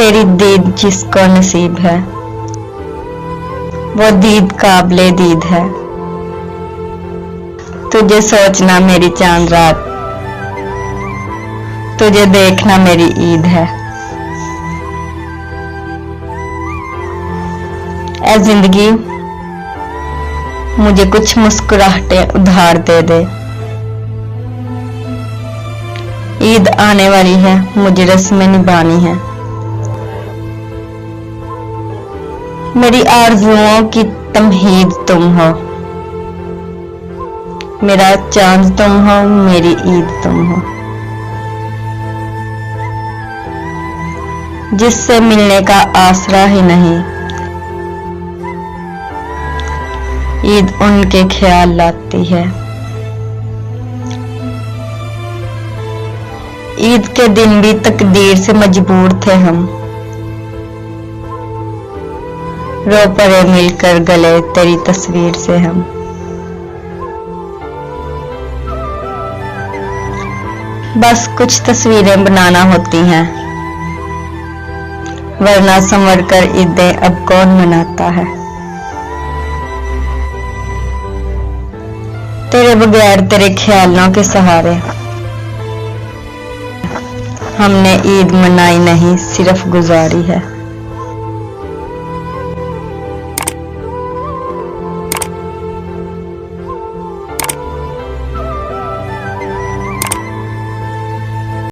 तेरी दीद जिसको नसीब है वो दीद काबिले दीद है। तुझे सोचना मेरी चांद रात, तुझे देखना मेरी ईद है। ऐ जिंदगी मुझे कुछ मुस्कुराहटें उधार दे दे। ईद आने वाली है, मुझे रस्में निभानी है। मेरी आरज़ुओं की तमहीद तुम हो, मेरा चांद तुम हो, मेरी ईद तुम हो। जिससे मिलने का आसरा ही नहीं, ईद उनके ख्याल लाती है। ईद के दिन भी तकदीर से मजबूर थे हम, रो पड़े मिलकर गले तेरी तस्वीर से हम। बस कुछ तस्वीरें बनाना होती हैं, वरना संवर कर ईदें अब कौन मनाता है। तेरे बगैर तेरे ख्यालों के सहारे हमने ईद मनाई नहीं, सिर्फ गुजारी है।